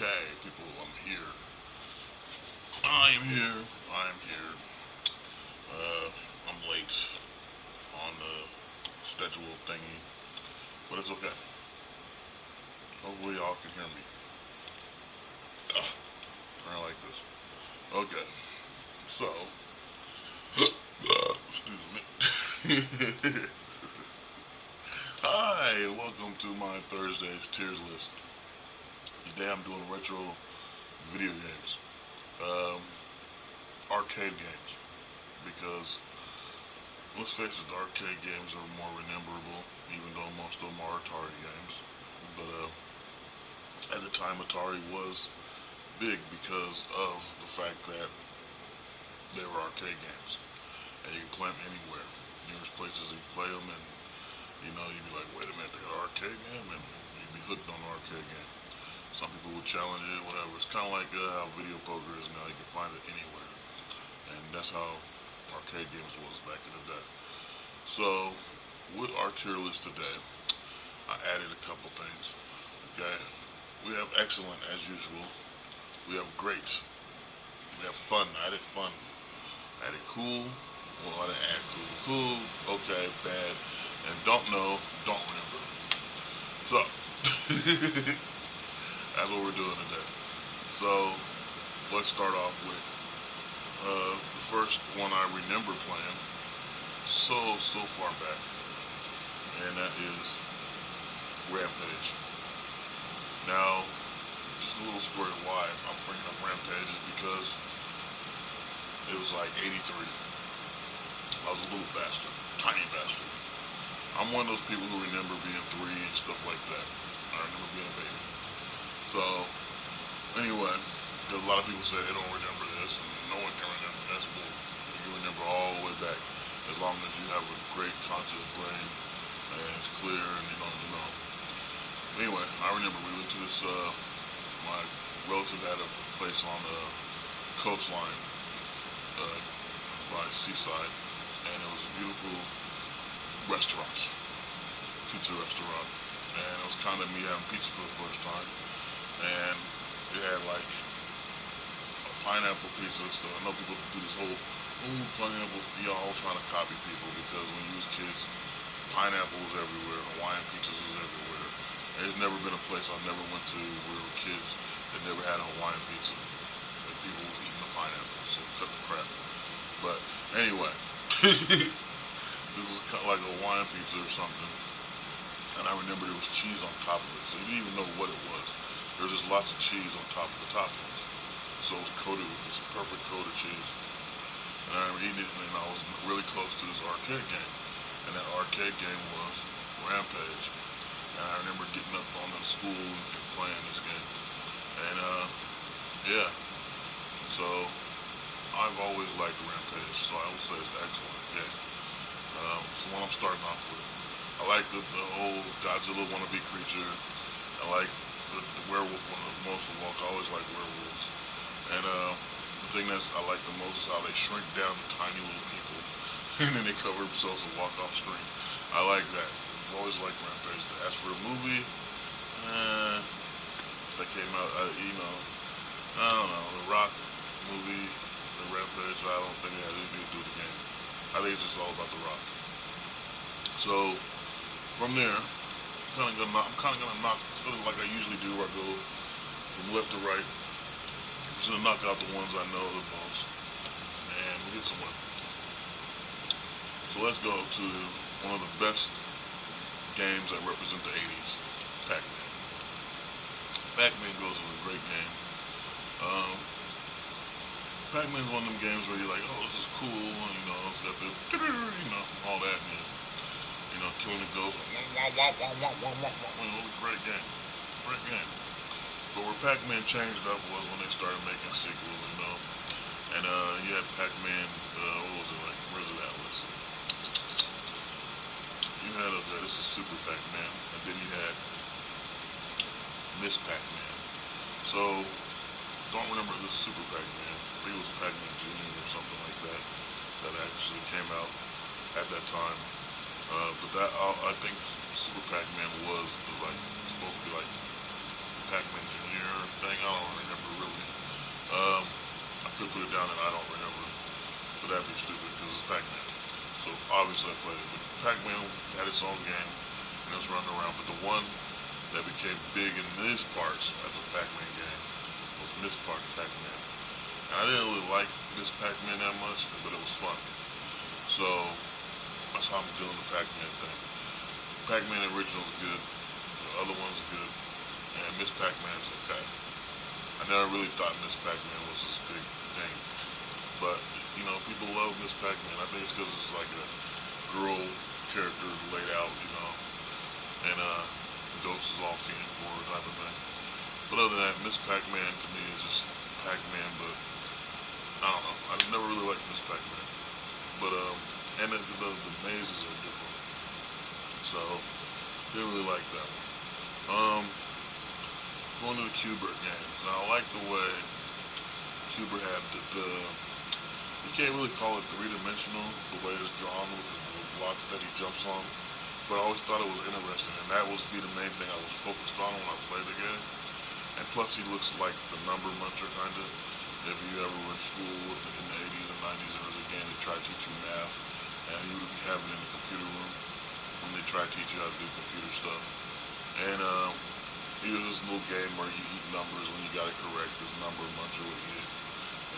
Okay, people, I'm here. I am here. I am here. I'm late on the schedule thingy, but it's okay. Hopefully, y'all can hear me. I like this. Okay, so, excuse me. Hi, welcome to my Thursday's tiers list. Today I'm doing retro video games, um, arcade games, because let's face it, the arcade games are more rememberable, even though most of them are Atari games. But at the time, Atari was big because of the fact that they were arcade games, and you could play them anywhere. Numerous places you play them, and you'd be like, wait a minute, they got an arcade game, and you'd be hooked on the arcade game. Some people would challenge it, whatever. It's kind of like how video poker is now. You can find it anywhere, and that's how arcade games was back in the day. So, with our tier list today, I added a couple things. Okay, we have excellent as usual. We have great. We have fun. I added fun. I added cool. Well, I didn't add cool. Cool. Okay. Bad. And don't know. Don't remember. So that's what we're doing today. So let's start off with the first one I remember playing so far back, and that is Rampage. Now, just a little story why I'm bringing up Rampage is because it was like '83. I was a little bastard, tiny bastard. I'm one of those people who remember being three and stuff like that. I remember being a baby. So, anyway, there's a lot of people say they don't remember this, and no one can remember. That's bull. You can remember all the way back, as long as you have a great conscious brain and it's clear and you know. Anyway, I remember we went to this. My relative had a place on the coastline uh, by seaside, and it was a beautiful restaurant, pizza restaurant, and it was kind of me having pizza for the first time, and it had like a pineapple pizza and stuff. I know people do this whole, ooh, pineapple, y'all trying to copy people because when you was kids, pineapple was everywhere, Hawaiian pizzas was everywhere. There's never been a place I never went to where we were kids that never had a Hawaiian pizza. Like people was eating the pineapple, so cut the crap. But anyway, this was kind of like a Hawaiian pizza or something, and I remember there was cheese on top of it, so you didn't even know what it was. There was just lots of cheese on top of the toppings, so it was coated with this perfect coat of cheese. And I remember eating it, and I was really close to this arcade game, and that arcade game was Rampage. And I remember getting up on the school and playing this game, and yeah, so I've always liked Rampage, so I would say it's an excellent game. It's the one I'm starting off with. I like the whole Godzilla wannabe creature. I like the werewolf one the most of all. I always like werewolves. And the thing that I like the most is how they shrink down to tiny little people, and then they cover themselves and walk off screen. I like that. I've always liked Rampage. As for a movie, that came out, I don't know, The Rock movie, The Rampage. I don't think it has anything to do with the game. I think it's just all about The Rock. So from there, I'm kind of gonna knock instead of like I usually do, where I go from left to right. I'm just gonna knock out the ones I know the most, and we get somewhere. So let's go to one of the best games that represent the '80s, Pac-Man. Pac-Man goes with a great game. Um, Pac-Man's one of them games where you're like, oh, this is cool, and it's got the, all that, and killing the ghost, great game, great game. But where Pac-Man changed up was when they started making sequels, and you had Pac-Man, what was it like, where's it at? You had, okay, this is Super Pac-Man, and then you had Miss Pac-Man. So, don't remember this Super Pac-Man. I think it was Pac-Man Jr. or something like that that actually came out at that time. But that I think Super Pac-Man was like supposed to be like Pac-Man Jr. thing. I don't down that I don't remember, but that'd be stupid because it's Pac-Man. So obviously I played it. But Pac-Man had its own game and it was running around. But the one that became big in these parts as a Pac-Man game was Miss Pac-Man. And I didn't really like Miss Pac-Man that much, but it was fun. So that's how I'm doing the Pac-Man thing. Pac-Man original is good. The other one's good. And Miss Pac-Man's okay. I never really thought Miss Pac-Man was this big thing. But, you know, people love Miss Pac-Man. I think it's because it's like a girl character laid out, you know. And Ghost is all fiending for her type of thing. But other than that, Miss Pac-Man to me is just Pac-Man, but I don't know. I just never really liked Miss Pac-Man. But, and the mazes are different. So, didn't really like that one. Going to the Q*bert games. Now, I like the way Q*bert had the you can't really call it three-dimensional, the way it's drawn with the blocks that he jumps on. But I always thought it was interesting, and that was be the main thing I was focused on when I played the game. And plus, he looks like the number muncher, kind of. If you ever were in school in the 80s and 90s, there was a game that tried to teach you math, and you would have it in the computer room when they try to teach you how to do computer stuff. And it was this little game where you eat numbers when you got it correct. This number muncher would eat it,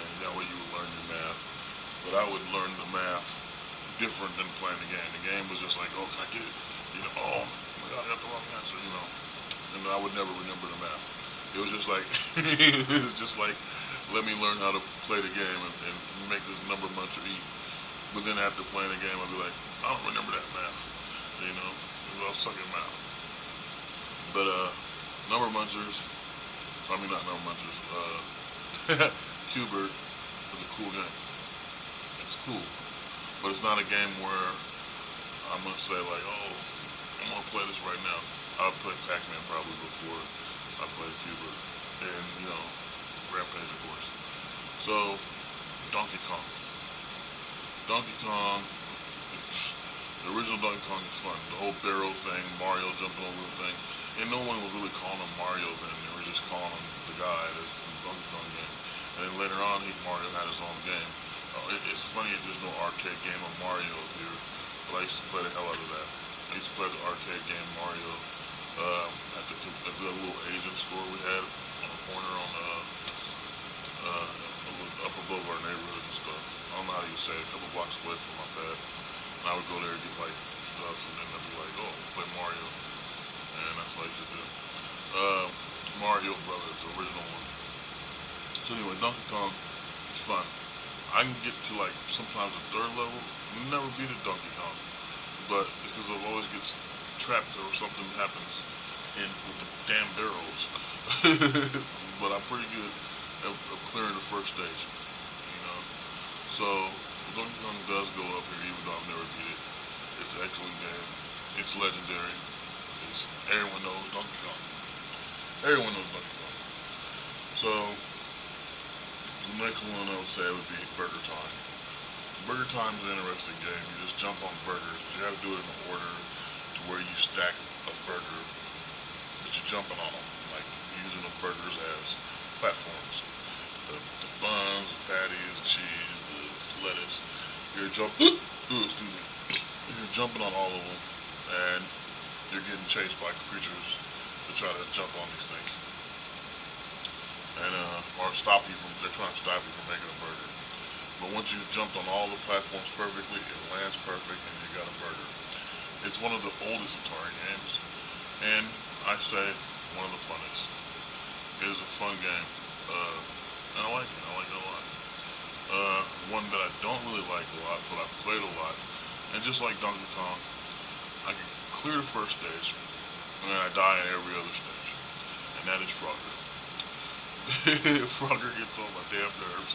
and that way you would learn your math. But I would learn the math different than playing the game. The game was just like, oh, can I get it? You know, oh my God, I got the wrong answer. You know, and I would never remember the math. It was just like, it was just like, let me learn how to play the game and make this number muncher eat. But then after playing the game, I'd be like, I don't remember that math. You know, because I was suck at math. But number munchers, I mean not number munchers. Q*bert is a cool game. It's cool, but it's not a game where I'm gonna say like, oh, I'm gonna play this right now. I'll play Pac-Man probably before I play Q*bert, and you know, Rampage of course. So, Donkey Kong. Donkey Kong, the original Donkey Kong is fun. The whole barrel thing, Mario jumping over the thing, and no one was really calling him Mario then. They were just calling him the guy that's in the Donkey Kong game. And then later on, Mario had his own game. It's funny, there's no arcade game of Mario here, but I used to play the hell out of that. I used to play the arcade game Mario at the little Asian store we had on the corner on up above our neighborhood and stuff. I don't know how you say it, a couple blocks away from my pad. And I would go there and get like stuff, and then I'd be like, oh, play Mario. And that's what I used to do. Mario Brothers, the original one. So anyway, Donkey Kong is fun. I can get to like sometimes the third level, never beat a Donkey Kong. But it's because I've always get trapped or something happens in with the damn barrels. But I'm pretty good at clearing the first stage, you know. So Donkey Kong does go up here even though I've never beat it. It's an excellent game. It's legendary. Everyone knows Donkey Kong. Everyone knows Donkey Kong. So the next one I would say would be Burger Time. Burger Time is an interesting game. You just jump on burgers, but you have to do it in order to where you stack a burger, but you're jumping on them, like using the burgers as platforms. The buns, the patties, the cheese, the lettuce. You're jumping. Excuse me. You're jumping on all of them, and you're getting chased by creatures to try to jump on these things, and or stop you from. They're trying to stop you from making a burger. But once you've jumped on all the platforms perfectly, it lands perfect, and you got a burger. It's one of the oldest Atari games, and I say one of the funnest. It is a fun game, and I like it. I like it a lot. One that I don't really like a lot, but I've played a lot, and just like Donkey Kong, I can clear the first stage, and then I die in every other stage, and that is Frogger. Frogger gets on my damn nerves.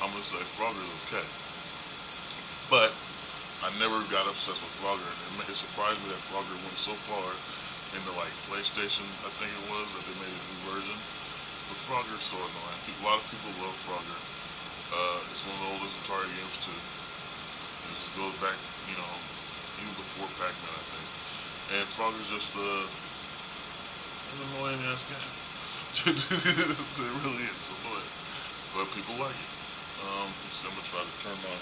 I'm gonna say Frogger is okay, but I never got obsessed with Frogger, and it surprised me that Frogger went so far into like PlayStation, I think it was, that they made a new version. But Frogger is so annoying. A lot of people love Frogger. It's one of the oldest Atari games too. This goes back, you know, even before Pac-Man, I think. And Frogger's just an annoying ass game. It really is annoying. but people like it. So I'm gonna try to turn my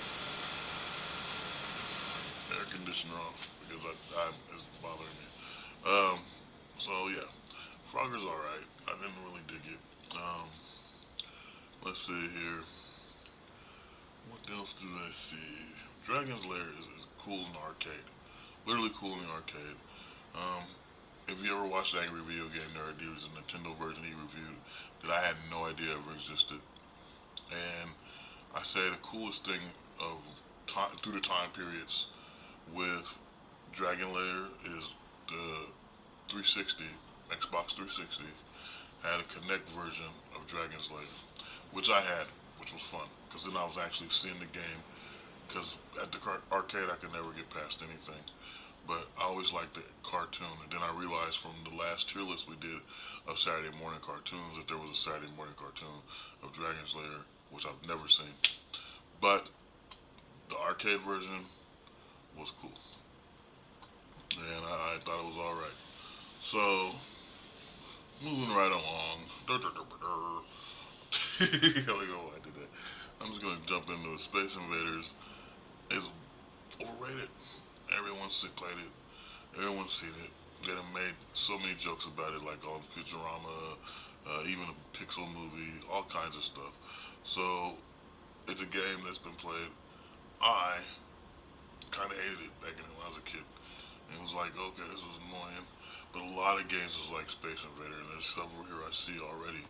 air conditioner off because it's bothering me. Um, so yeah, Frogger's alright. I didn't really dig it. Let's see here. What else do I see? Dragon's Lair is cool in the arcade. Literally cool in the arcade. Um, if you ever watched Angry Video Game Nerd, there was a Nintendo version he reviewed that I had no idea ever existed. And I say the coolest thing of through the time periods with Dragon Lair is the 360, Xbox 360 had a Kinect version of Dragon's Lair, which I had, which was fun because then I was actually seeing the game. Because at the arcade I could never get past anything, but I always liked the cartoon. And then I realized from the last tier list we did of Saturday morning cartoons that there was a Saturday morning cartoon of Dragon's Lair, which I've never seen. But the arcade version was cool, and I thought it was all right. So moving right along. Here we go. I did that. I'm just gonna jump into it. Space Invaders is overrated. Everyone's sick played it. Everyone's seen it. They done made so many jokes about it, like on Futurama, even a Pixel movie, all kinds of stuff. So it's a game that's been played. I kind of hated it back when I was a kid. And it was like, okay, this is annoying. But a lot of games is like Space Invader, and there's several here I see already.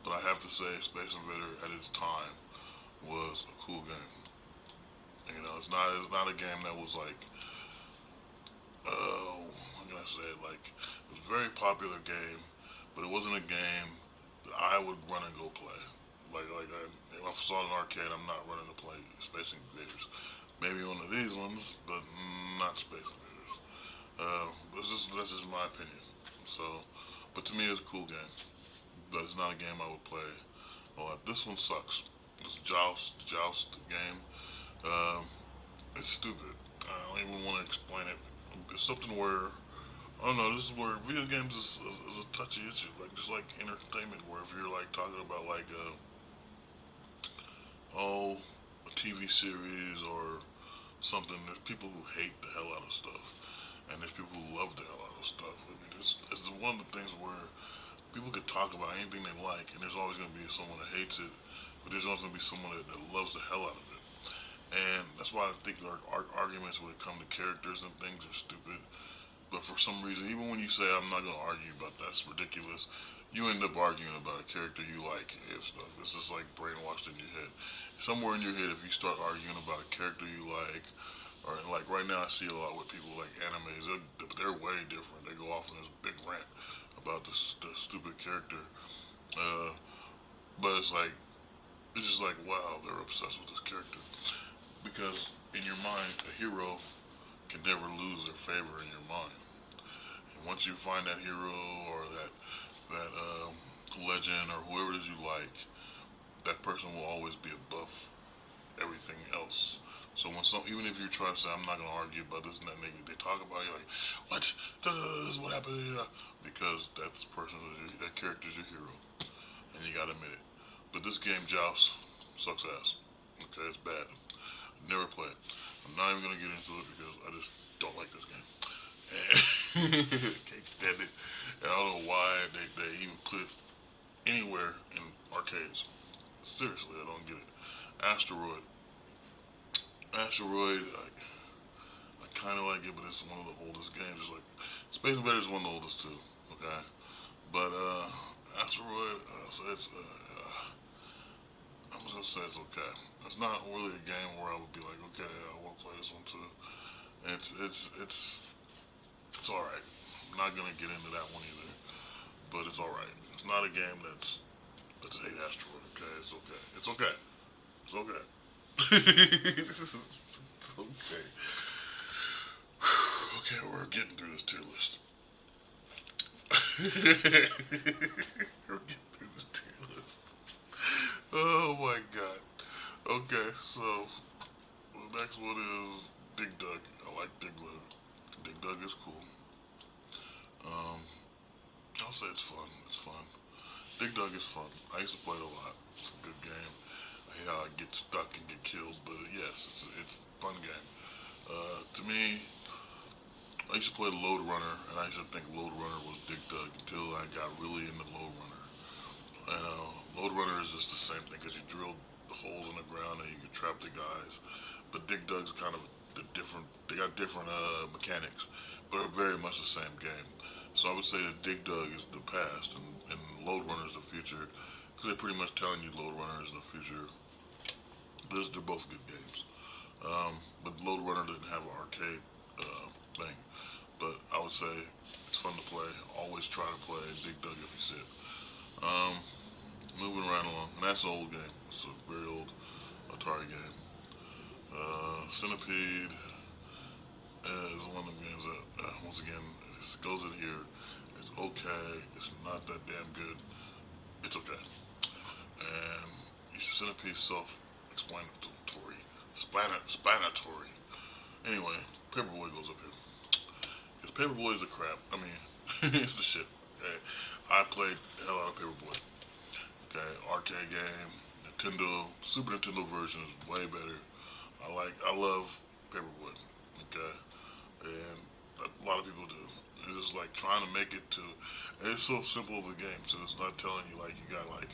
But I have to say, Space Invader at its time was a cool game. You know, it's not a game that was like, how can I say it? Like, it was a very popular game, but it wasn't a game that I would run and go play. If I saw it in an arcade, I'm not running to play Space Invaders. Maybe one of these ones, but not Space Invaders. That's just my opinion. So, but to me, it's a cool game. But it's not a game I would play a lot. This one sucks. This Joust game. Um, it's stupid. I don't even want to explain it. It's something where I don't know. This is where video games is a touchy issue. Like just like entertainment, where if you're like talking about like a TV series or something, there's people who hate the hell out of stuff, and there's people who love the hell out of stuff. I mean, it's one of the things where people could talk about anything they like, and there's always going to be someone that hates it, but there's always going to be someone that loves the hell out of it. And that's why I think our arguments when it comes to characters and things are stupid. But for some reason, even when you say I'm not going to argue about that's ridiculous, you end up arguing about a character you like and stuff. It's just like brainwashed in your head. Somewhere in your head, if you start arguing about a character you like, or like right now, I see a lot with people like animes. They're way different. They go off on this big rant about this stupid character. Uh, but it's just like wow, they're obsessed with this character because in your mind, a hero can never lose their favor in your mind. And once you find that hero or that legend or whoever it is you like, that person will always be above everything else. So when some, even if you're trying to say I'm not gonna argue about this and that, they talk about you like, what? This is what happened here, because that person that character is your hero, and you gotta admit it. But this game, Joust, sucks ass. Okay, it's bad. Never play it. I'm not even gonna get into it because I just don't like this game. And can't stand it. And I don't know why they even put it anywhere in arcades. Seriously, I don't get it. Asteroid. Asteroid, I kind of like it, but it's one of the oldest games. It's like Space Invaders is one of the oldest too. Okay, but Asteroid, so it's I'm just gonna say it's okay. It's not really a game where I would be like, okay, I want to play this one too. It's all right. I'm not gonna get into that one either, but it's all right. It's not a game that's let's hate Asteroid. Okay, it's okay. It's okay. It's okay. It's okay. Okay, we're getting through this tier list. We're getting through this tier list. Oh my god. Okay, so the next one is Dig Dug. I like Dig Dug. Dig Dug is cool. Um, I'll say it's fun. It's fun. Dig Dug is fun. I used to play it a lot. It's a good game. get stuck and get killed, but yes, it's a fun game. To me, I used to play Load Runner, and I used to think Load Runner was Dig Dug until I got really into Load Runner. And Load Runner is just the same thing because you drill the holes in the ground and you can trap the guys. But Dig Dug's kind of the different. They got different mechanics, but are very much the same game. So I would say that Dig Dug is the past and Load Runner is the future because they're pretty much telling you Load Runner is the future. They're both good games. But Load Runner didn't have an arcade thing. But I would say it's fun to play. Always try to play Dig Dug if you see it. Um, moving right along, and that's an old game. It's a very old Atari game. Centipede is one of the games that, once again, it goes in here. It's okay. It's not that damn good. It's okay. And Centipede self-explanatory, explanatory. Anyway, Paperboy goes up here. Because Paperboy is a crap. I mean, it's the shit. Okay, I played the hell out of Paperboy. Okay, arcade game, Nintendo, Super Nintendo version is way better. I love Paperboy. Okay, and a lot of people do. It's just like trying to make it to. And it's so simple of a game, so it's not telling you like you got like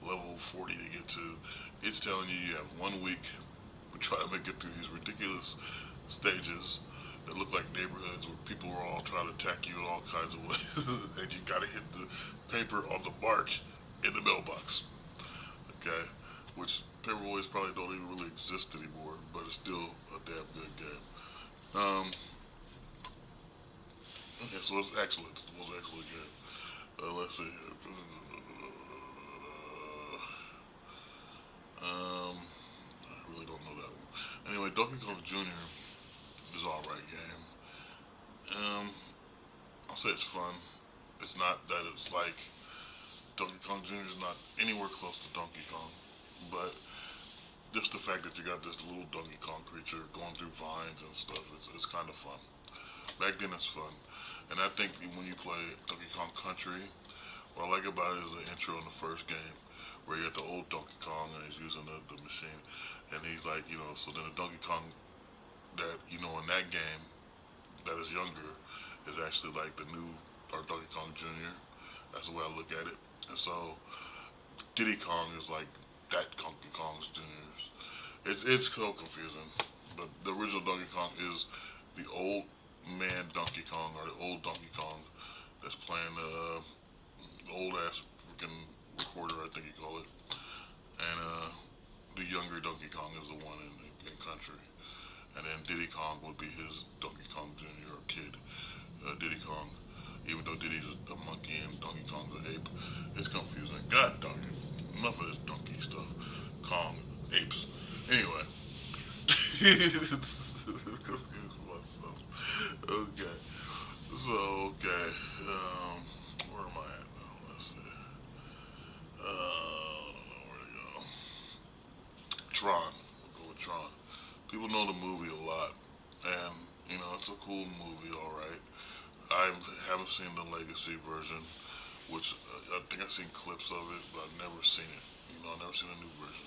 level 40 to get to. It's telling you you have 1 week to try to make it through these ridiculous stages that look like neighborhoods where people are all trying to attack you in all kinds of ways, and you gotta hit the paper on the mark in the mailbox. Okay, which paperboys probably don't even really exist anymore, but it's still a damn good game. Um, okay, so it's excellent. It's the most excellent game. Let's see. I really don't know that one. Anyway, Donkey Kong Jr. is alright game. I'll say it's fun. It's not that it's like Donkey Kong Jr. is not anywhere close to Donkey Kong, but just the fact that you got this little Donkey Kong creature going through vines and stuff, it's kind of fun. Back then it's fun. And I think when you play Donkey Kong Country, what I like about it is the intro in the first game, where you got the old Donkey Kong and he's using the machine, and he's like, so then the Donkey Kong that in that game that is younger is actually like the new or Donkey Kong Jr. That's the way I look at it. And so Diddy Kong is like that Donkey Kong's Jr.'s. It's so confusing. But the original Donkey Kong is the old man Donkey Kong or the old Donkey Kong that's playing the old ass freaking recorder, I think you call it. And the younger Donkey Kong is the one in country. And then Diddy Kong would be his Donkey Kong Jr. or kid, Diddy Kong. Even though Diddy's a monkey and Donkey Kong's an ape, it's confusing. God dog it. Enough of this donkey stuff. Kong, apes. Anyway. Confused myself. Okay. So, okay. Where am I at now? Let's see. I don't know where to go. Tron. We'll go with Tron. People know the movie a lot. And, it's a cool movie, alright. I haven't seen the Legacy version, which I think I've seen clips of it, but I've never seen it. I've never seen a new version,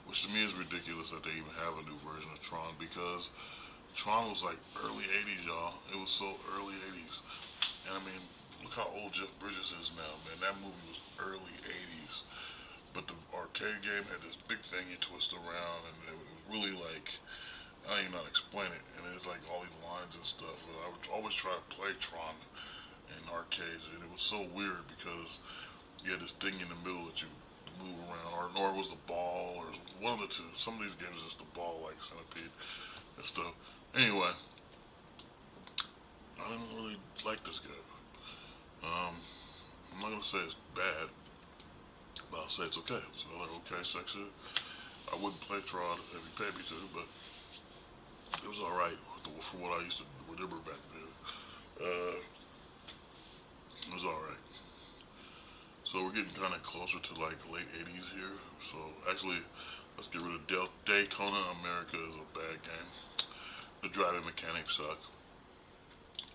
which to me is ridiculous that they even have a new version of Tron because Tron was like early '80s, y'all. It was so early '80s, and I mean, look how old Jeff Bridges is now, man. That movie was early '80s, but the arcade game had this big thing you twist around, and it was really like I don't even know how to explain it. And it's like all these lines and stuff. And I would always try to play Tron in arcades, and it was so weird because you had this thing in the middle that you move around, or it was the ball, or one of the two. Some of these games is just the ball, like Centipede and stuff. Anyway, I didn't really like this game. I'm not gonna say it's bad, but I'll say it's okay. It's another okay section. I wouldn't play Tron if you paid me to, but it was alright for what I used to remember back then. It was alright. So we're getting kind of closer to like late 80s here. So actually, let's get rid of Daytona America is a bad game. The driving mechanics suck.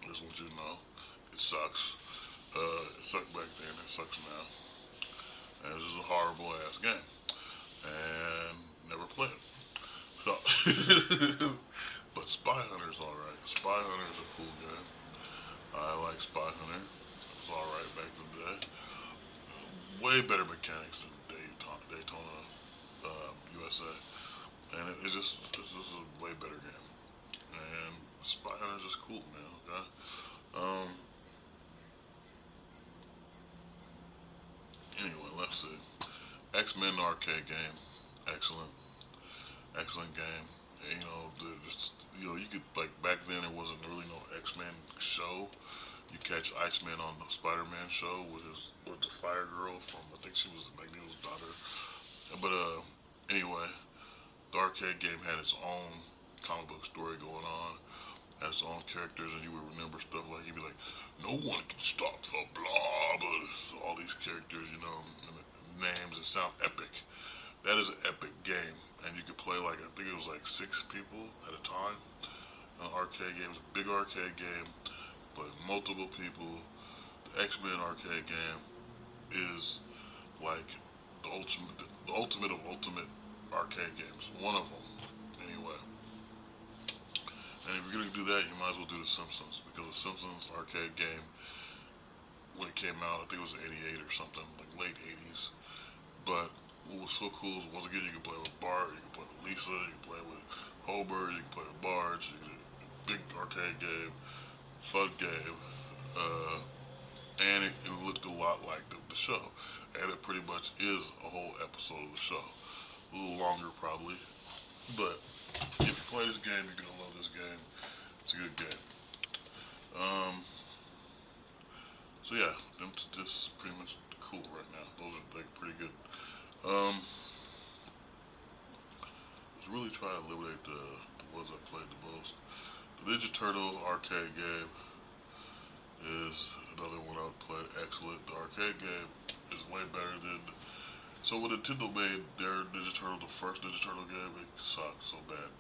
I just want you to know. It sucks. It sucked back then. It sucks now. And this is a horrible ass game. And But Spy Hunter's alright. Spy Hunter's a cool game. I like Spy Hunter. It was alright back in the day. Way better mechanics than Daytona USA. And it's just a way better game. And Spy Hunter's just cool, man. Okay. Um. Anyway, let's see. X Men arcade game, excellent, excellent game. And, just you could like back then there wasn't really no X Men show. You catch Iceman on the Spider Man show with the Fire Girl from I think she was Magneto's daughter. But anyway, the arcade game had its own comic book story going on, had its own characters, and you would remember stuff like you'd be like, no one can stop the blob. All these characters, and names that sound epic. That is an epic game, and you could play like I think it was like 6 people at a time. An arcade game, it's a big arcade game, but multiple people. The X Men arcade game is like the ultimate of ultimate arcade games. One of them, anyway. And if you're gonna do that, you might as well do The Simpsons because The Simpsons arcade game, when it came out, I think it was '88 or something, like late '80s. But what was so cool is once again you can play with Bart, you can play with Lisa, you can play with Homer, you can play with Marge. Big arcade game, fun game, uh, and it looked a lot like the show, and it pretty much is a whole episode of the show. A little longer probably, but if you play this game, you're gonna love this game. It's a good game. Um, so yeah, this is pretty much cool right now. Those are like pretty good. Um, I was really trying to eliminate the ones I played the most. The Ninja Turtle arcade game is another one I would play. Excellent. The arcade game is way better than. So when Nintendo made their Ninja Turtle, the first Ninja Turtle game, it sucked so bad.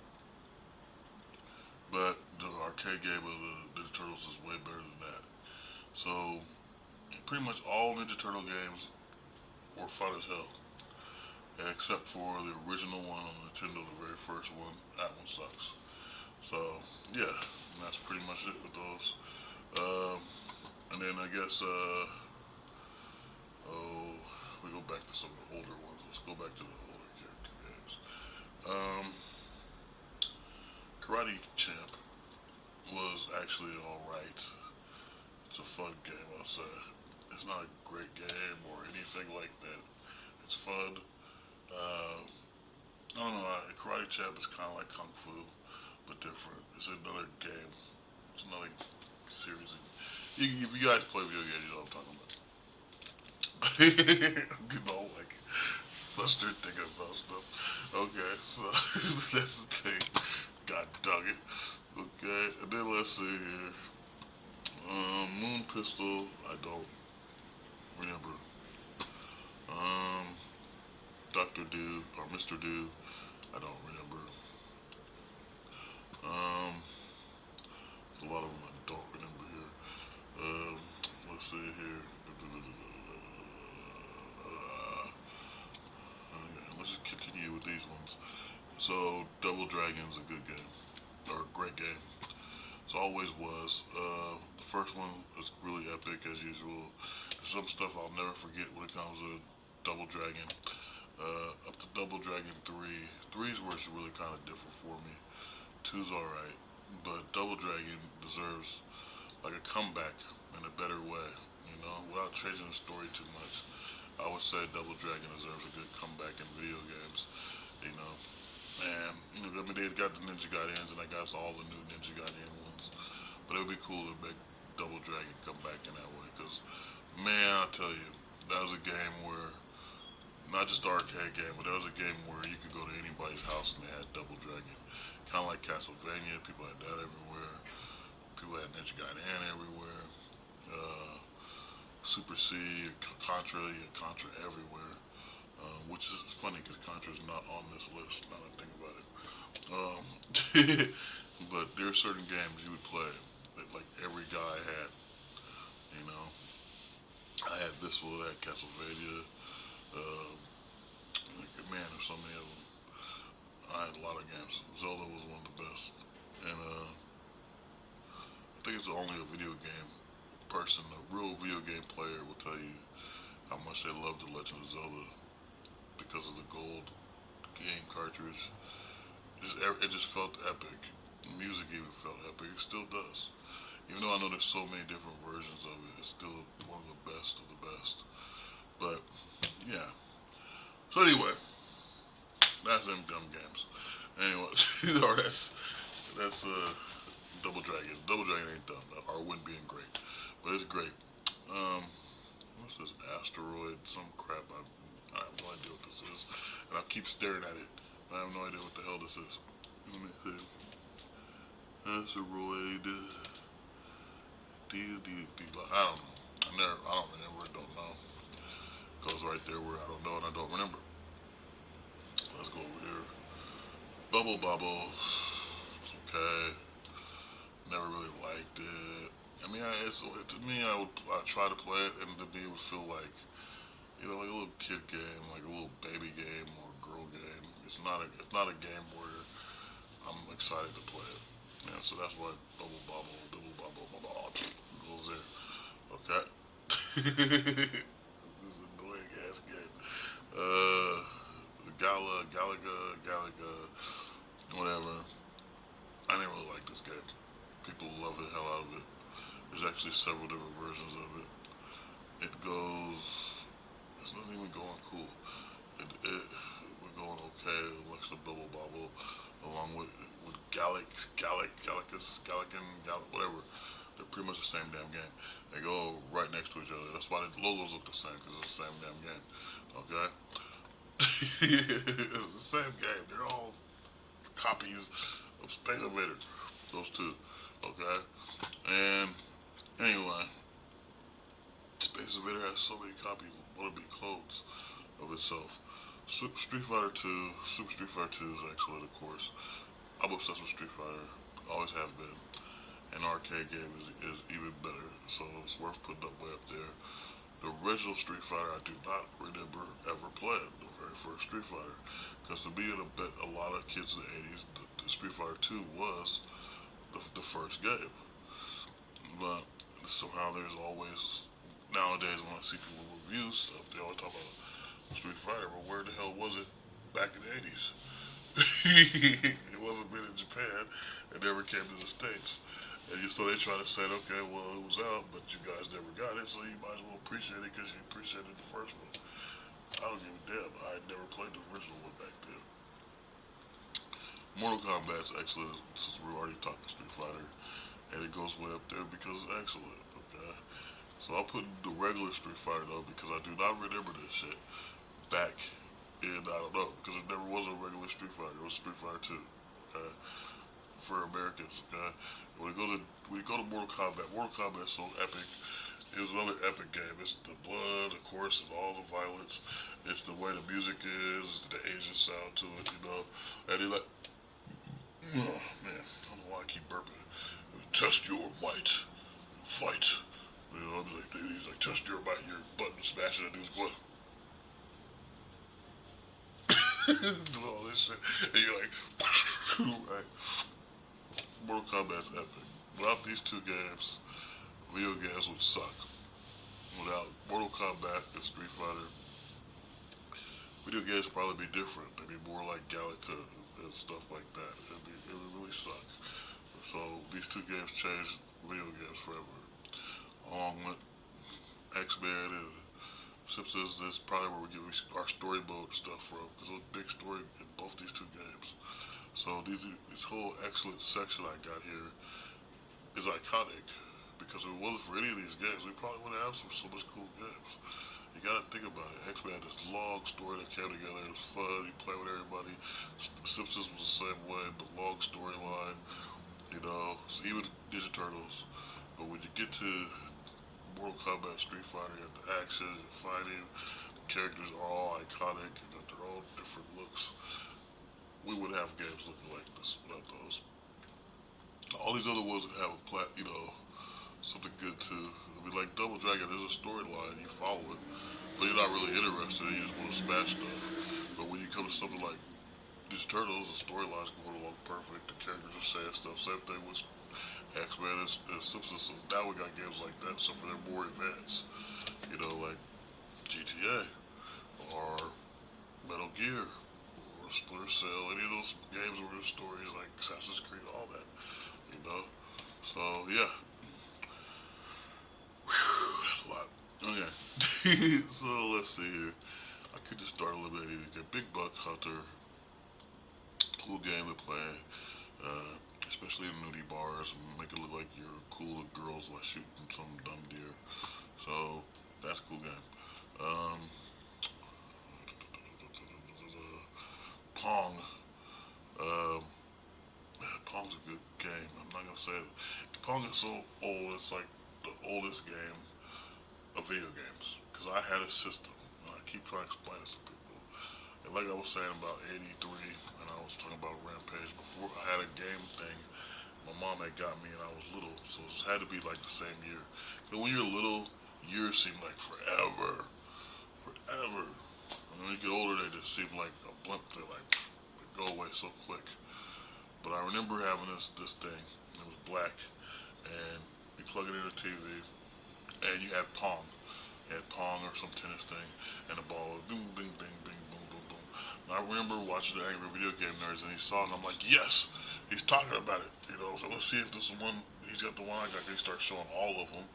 But the arcade game of the Ninja Turtles is way better than that. So pretty much all Ninja Turtle games were fun as hell, except for the original one on Nintendo, the very first one. That one sucks. So yeah, that's pretty much it with those. Um, and then I guess oh, we go back to some of the older ones. Let's go back to the older character games. Um, Karate Champ was actually alright. It's a fun game, I'll say. It's not a great game or anything like that. It's fun. I don't know. Karate Champ is kind of like Kung Fu, but different. It's another game. It's another series. If you guys play video games, you know what I'm talking about. I'm getting all like flustered thinking about stuff. Okay, so that's the thing. God dug it. Okay, and then let's see here. Moon Pistol, I don't remember. Um, Doctor Do or Mr. Do, I don't remember. Um, there's a lot of them I don't remember here. Let's see here. Okay, let's just continue with these ones. So, Double Dragon's a good game, or a great game. It always was. The first one is really epic as usual. There's some stuff I'll never forget when it comes to Double Dragon. Up to Double Dragon 3. 3's where it's really kind of different for me. Two's alright, but Double Dragon deserves like a comeback in a better way. Without changing the story too much. I would say Double Dragon deserves a good comeback in video games. You know, and I mean they got the Ninja Gaidens and I got all the new Ninja Gaiden ones, but it would be cool to make Double Dragon come back in that way. Cause man, I tell you, that was a game where not just the arcade game, but that was a game where you could go to anybody's house and they had Double Dragon. Kind of like Castlevania, people had that everywhere. People had Ninja Gaiden everywhere. Uh, Super C, Contra, you had Contra everywhere. Which is funny because Contra is not on this list. Now that I think about it. But there are certain games you would play that like every guy had. You know, I had this one, I had Castlevania. Uh, man, there's so many of them. I played a lot of games. Zelda was one of the best, and I think it's only a video game person, a real video game player, will tell you how much they love The Legend of Zelda because of the gold game cartridge. It just felt epic. The music even felt epic. It still does. Even though I know there's so many different versions of it, it's still one of the best of the best. But yeah. So anyway, that's them dumb games. Anyway, or that's Double Dragon. Double Dragon ain't dumb. Or wouldn't being great, but it's great. Um, what's this asteroid? Some crap. I have no idea what this is, and I keep staring at it. I have no idea what the hell this is. Let me see. Asteroid. I don't know. I don't remember. Don't know. Goes right there where I don't know and I don't remember. Let's go over here. Bubble Bobble. It's okay. Never really liked it. I mean, to me, I try to play it, and to me, it would feel like, like a little kid game, like a little baby game or girl game. It's not a game where I'm excited to play it. Yeah, so that's why Bubble Bobble goes there. Okay. This is an annoying ass game. Galaga, whatever. I didn't really like this game. People love the hell out of it. There's actually several different versions of it. It goes. It's not even going cool. We're going okay. Like the Bubble Bobble, along with whatever. They're pretty much the same damn game. They go right next to each other. That's why the logos look the same because it's the same damn game. Okay. It's the same game. They're all copies of Space Invader. Those two. Okay. And anyway, Space Invader has so many copies, wannabe clones of itself. Street Fighter 2, Super Street Fighter 2 is excellent, of course. I'm obsessed with Street Fighter, always have been. An arcade game is even better, so it's worth putting up way up there. The original Street Fighter I do not remember ever playing, the very first Street Fighter. Because to me and a lot of kids in the 80s, the Street Fighter 2 was the first game. But somehow there's always, nowadays when I see people review stuff, they always talk about Street Fighter, but where the hell was it back in the 80s? It wasn't made in Japan. It never came to the States. So they try to say, okay, well, it was out, but you guys never got it, so you might as well appreciate it because you appreciated the first one. I don't give a damn. I had never played the original one back then. Mortal Kombat's excellent, since we're already talking Street Fighter, and it goes way up there because it's excellent, okay? So I'll put the regular Street Fighter, though, because I do not remember this shit back in, I don't know, because it never was a regular Street Fighter. It was Street Fighter 2, okay? For Americans, okay? When you go to Mortal Kombat is so epic. It was another epic game. It's the blood, of course, and all the violence. It's the way the music is, it's the Asian sound to it, And he like, oh man, I don't know why I keep burping. Test your might, fight. He's like, test your might, your button smashing, and he's going. Doing all this shit, and you're like, right. Mortal Kombat's epic. Without these two games, video games would suck. Without Mortal Kombat and Street Fighter, video games would probably be different. They'd be more like Galaga and stuff like that. It would really suck. So these two games changed video games forever. Along with X-Men and Simpsons, this is probably where we get our story mode stuff from, because there's a big story in both these two games. So this whole excellent section I got here is iconic, because if it wasn't for any of these games, we probably wouldn't have so much cool games. You gotta think about it. X-Men had this long story that came together. It was fun. You play with everybody. Simpsons was the same way, but long storyline. So even Ninja Turtles. But when you get to Mortal Kombat, Street Fighter, you have the action, the fighting, the characters are all iconic and got their own different looks. We wouldn't have games looking like this without those. All these other ones that have something good too. I mean, like Double Dragon, there's a storyline, you follow it, but you're not really interested. You just want to smash stuff. But when you come to something like These Turtles, the storylines going along perfect. The characters are saying stuff. Same thing with X-Men and Simpsons. So now we got games like that, so they're more advanced. You know, like GTA or Metal Gear or Splinter Cell, any of those games where there's stories like Assassin's Creed, all that. You know, so yeah, that's a lot. Okay, so let's see here. I could just start eliminating the Big Buck Hunter. Cool game to play, especially in nudie bars, and make it look like you're cool with girls while shooting some dumb deer. So that's a cool game. Um, Pong. Um, Pong's a good game. I'm not gonna say it. Pong is so old. It's like the oldest game of video games. Cause I had a system. And I keep trying to explain this to people. And like I was saying about '83, and I was talking about Rampage before. I had a game thing. My mom had got me, and I was little, so it had to be like the same year. But when you're little, years seem like forever, forever. And when you get older, they just seem like a blimp. They go away so quick. But I remember having this thing. It was black, and you plug it in the TV, and you had Pong. You had Pong or some tennis thing, and the ball was ding, ding, ding, ding, boom, boom, boom. And I remember watching the Angry Video Game Nerds, and he saw it, and I'm like, yes, he's talking about it. You know, so let's see if this is one. He's got the one I got. He starts showing all of them,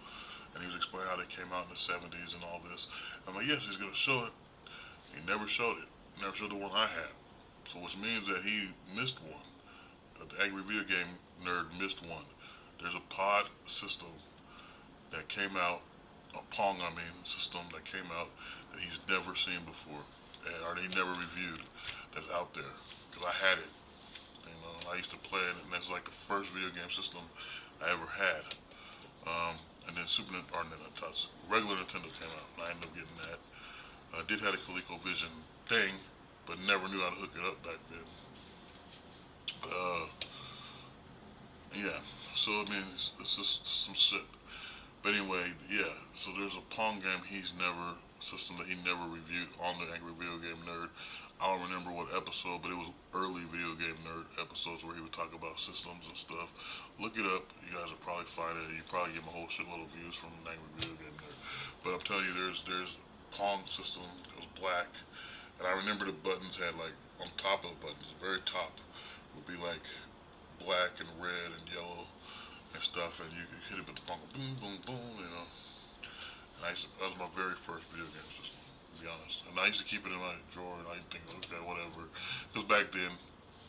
and he was explaining how they came out in the '70s and all this. I'm like, yes, he's gonna show it. He never showed it. He never showed the one I had. So which means that he missed one. The Angry Video Game Nerd missed one. There's a pod system that came out, a Pong I mean, system that came out that he's never seen before, or he never reviewed. That's out there because I had it. You know, I used to play it, and that's like the first video game system I ever had. And then Super Nintendo, or no, regular Nintendo came out, and I ended up getting that. I did have a ColecoVision thing, but never knew how to hook it up back then. Uh, yeah. So I mean, it's just some shit. But anyway, yeah. So there's a Pong game he's never system that he never reviewed on the Angry Video Game Nerd. I don't remember what episode, but it was early Video Game Nerd episodes where he would talk about systems and stuff. Look it up. You guys will probably find it. You probably get a whole shitload of views from the Angry Video Game Nerd. But I'm telling you, there's Pong system. It was black, and I remember the buttons had like on top of the buttons, the very top would be like black and red and yellow and stuff, and you could hit it with the Pong, boom, boom, boom, you know. And that was my very first video game system, to be honest. And I used to keep it in my drawer, and I think, okay, whatever. Because back then,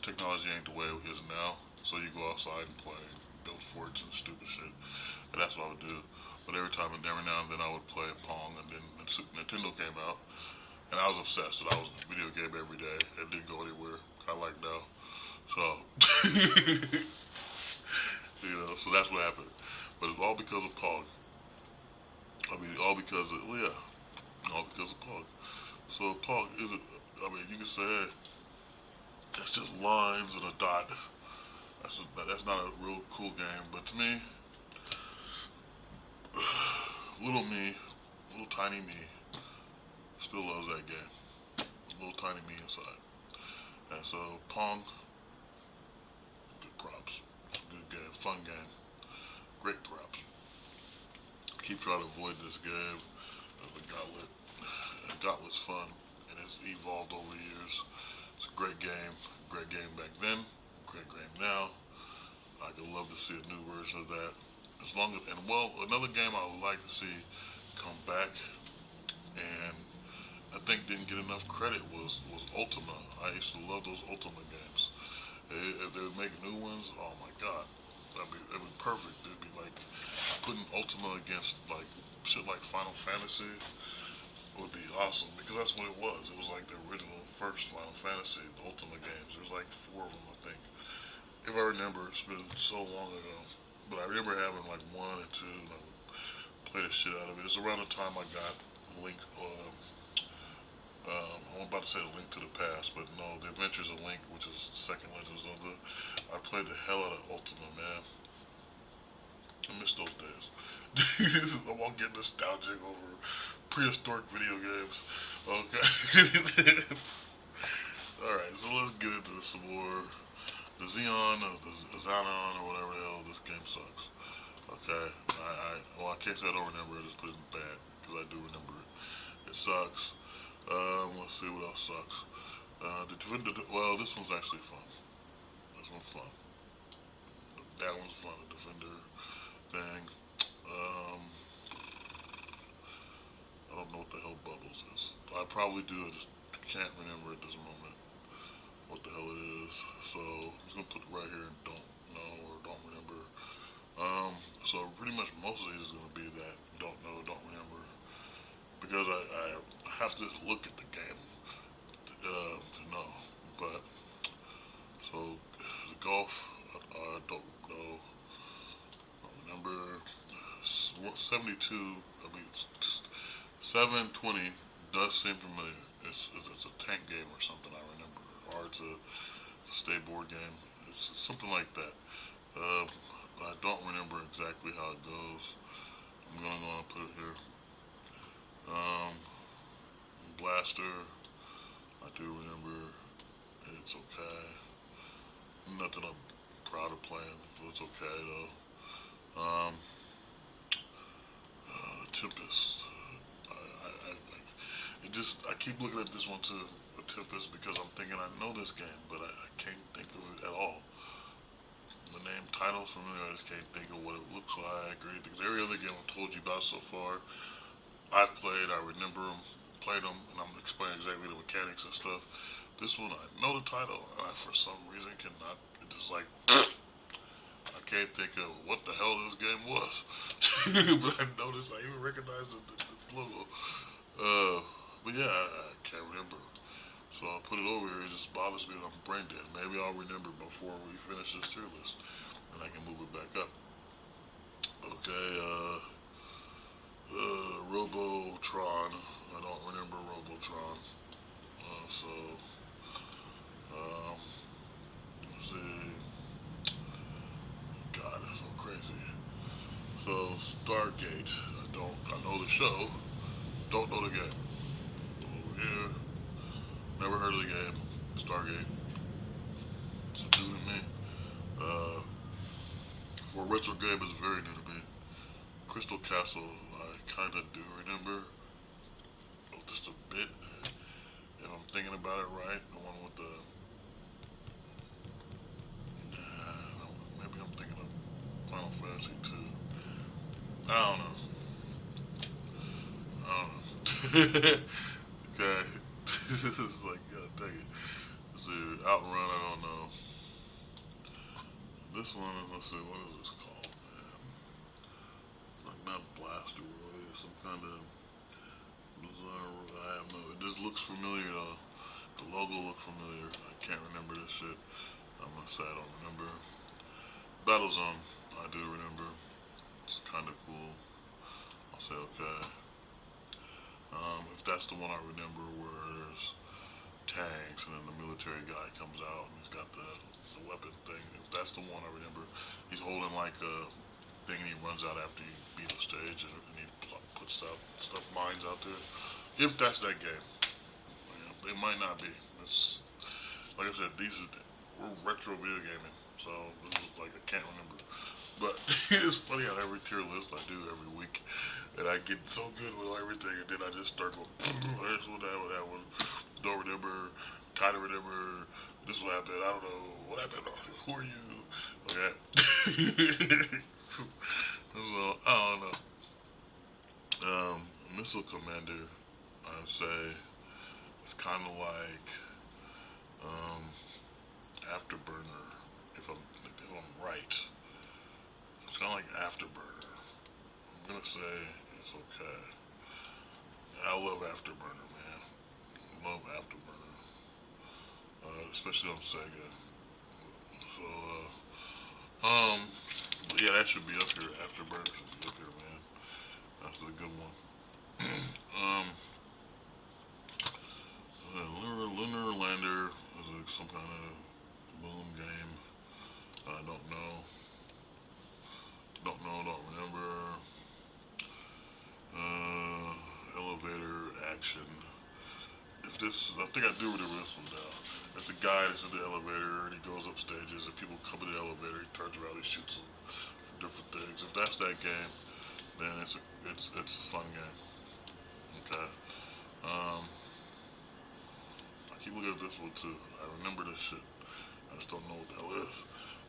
technology ain't the way it is now. So you go outside and play, and build forts and stupid shit. And that's what I would do. But every now and then, I would play Pong, and then Nintendo came out, and I was obsessed. And I was video game every day. It didn't go anywhere. I like now. So, you know, so that's what happened. But it's all because of Pong. I mean, all because of, well, yeah, all because of Pong. So Pong isn't, I mean, you can say, hey, that's just lines and a dot. That's not a real cool game. But to me, little me, little tiny me, still loves that game. Little tiny me inside. And so Pong, good props. It's a good game, fun game, great props. Keep trying to avoid this game of the Gauntlet. Gauntlet's fun, and it's evolved over the years. It's a great game back then, great game now. I could love to see a new version of that. As long as, and well, another game I would like to see come back, and I think didn't get enough credit was Ultima. I used to love those Ultima games. If they would make new ones, oh my god, that'd be perfect. It'd be like putting Ultima against like shit like Final Fantasy would be awesome because that's what it was. It was like the original first Final Fantasy, the Ultima games. There's like four of them, I think. If I remember, it's been so long ago. But I remember having like one and two, and I would play the shit out of it. It's around the time I got Link. I'm about to say the Link to the Past, but no, the Adventures of Link, which is the second Legend of Zelda. I played the hell out of Ultima, man. I miss those days. I'm all getting nostalgic over prehistoric video games. Okay. Alright, so let's get into Xeon or the Xenon or whatever the hell. This game sucks. Okay, well, I can't say I don't remember it. I just put it in bad because I do remember it. It sucks. Let's see what else sucks. The Defender. Well, this one's actually fun. This one's fun. That one's fun. The Defender thing. Um, I don't know what the hell Bubbles is. I probably do. I just can't remember at this moment what the hell it is. So I'm just gonna put it right here and don't know or don't remember. So pretty much most of these is gonna be that don't know, don't remember, because I have to look at the game to know. But so the golf, I don't know, don't remember. 72. I mean, 720 does seem familiar. It's a tank game or something. I remember, or it's a state board game. It's something like that. Uh, I don't remember exactly how it goes. I'm gonna go and put it here. Um, Blaster. I do remember. It's okay. Nothing I'm proud of playing, but it's okay though. Tempest. It just I keep looking at this one too, a Tempest, because I'm thinking I know this game, but I can't think of it at all. The name title's familiar. I just can't think of what it looks like or anything. 'Cause every other game I've told you about so far, I've played. I remember them, played them, and I'm explaining exactly the mechanics and stuff. This one, I know the title, and I for some reason cannot. It's just like I can't think of what the hell this game was. But I noticed. I even recognized the logo. Uh, but yeah, I can't remember. So I put it over here. It just bothers me that I'm brain dead. Maybe I'll remember before we finish this tier list, and I can move it back up. Okay. Robotron. I don't remember Robotron. So, um, let's see. God, that's so crazy. So Stargate. I know the show. Don't know the game. Over here. Never heard of the game. Stargate. It's new to me. Uh, for a retro game, it's very new to me. Crystal Castle. I kind of do remember. Just a bit. If I'm thinking about it right, the one with the. Maybe I'm thinking of Final Fantasy 2. I don't know. I don't know. Okay. This is like, God dang it. Let's see. Outrun, I don't know. This one, let's see, what is this called, man? Like, not Blaster Roy, some kind of bizarre, I have no, it just looks familiar though. The logo looks familiar. I can't remember this shit. I'm gonna say I don't remember. Battlezone, I do remember. It's kind of cool. I'll say okay. If that's the one I remember where there's tanks and then the military guy comes out and he's got the weapon thing. If that's the one I remember, he's holding like a thing and he runs out after you beat the stage and he puts out stuff mines out there. If that's that game, it might not be. It's like I said, we're retro video gaming, so this is like I can't remember. But it's funny how every tier list I do every week, and I get so good with everything, and then I just start going, this one, that one, don't remember, kind of remember, this what happened, I don't know, what happened, who are you? Okay. So, I don't know. Missile Commander, I'd say, it's kind of like um, Afterburner, if I'm right. It's kind of like Afterburner. I'm gonna say it's okay. I love Afterburner, man. Love Afterburner, especially on Sega. So, yeah, that should be up here. Afterburner should be up here, man. That's a good one. um, Lunar Lander is some kind of moon game. I don't know. Don't remember. Elevator action. If this. I think I do remember this one now. There's a guy that's in the elevator and he goes up stages and people come in the elevator. He turns around, he shoots them for different things. If that's that game, then it's a fun game. Okay. Um, I keep looking at this one too. I remember this shit. I just don't know what the hell it is.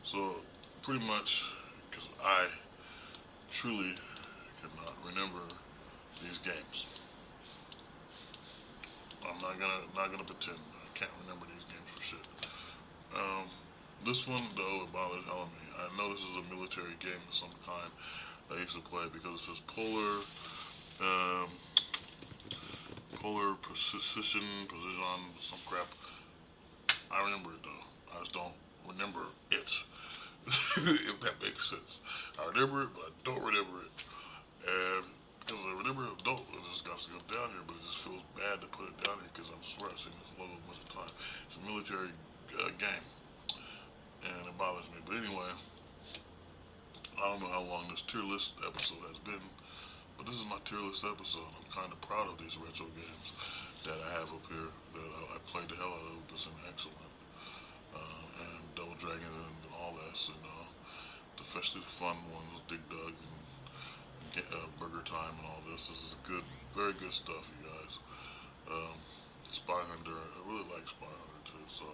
So pretty much, because I truly cannot remember these games. I'm not gonna pretend. I can't remember these games for shit. Um, this one though, it bothers hell of me. I know this is a military game of some kind that I used to play because it says um, polar precision, some crap. I remember it though. I just don't remember it. If that makes sense. I remember it, but I don't remember it. And because I remember it, don't, it just got to go down here, but it just feels bad to put it down here because I swear I've seen this logo a bunch of times. It's a military game, and it bothers me. But anyway, I don't know how long this tier list episode has been, but this is my tier list episode. I'm kind of proud of these retro games that I have up here that I played the hell out of. This and excellent, and Double Dragon and all that, especially the fun ones, Dig Dug and Burger Time and all this. This is good, very good stuff, you guys. Um, Spy Hunter, I really like Spy Hunter too. So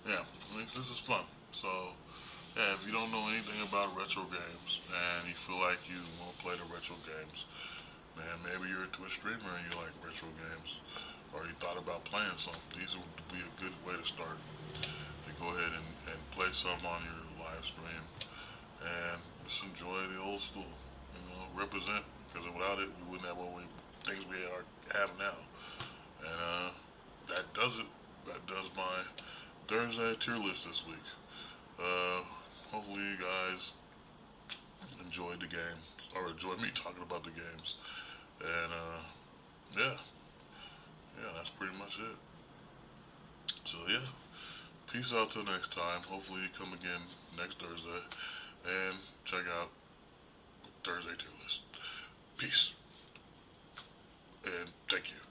yeah, I mean, this is fun. So yeah, if you don't know anything about retro games and you feel like you want to play the retro games, man, maybe you're a Twitch streamer and you like retro games, or you thought about playing some. These would be a good way to start. To go ahead and play some on your live stream and just enjoy the old school. Represent, because without it, we wouldn't have all the things we have now. And that does it. That does my Thursday tier list this week. Hopefully you guys enjoyed the game, or enjoyed me talking about the games. And yeah, that's pretty much it. So yeah, peace out till next time. Hopefully you come again next Thursday and check out Thursday tier list. Peace and thank you.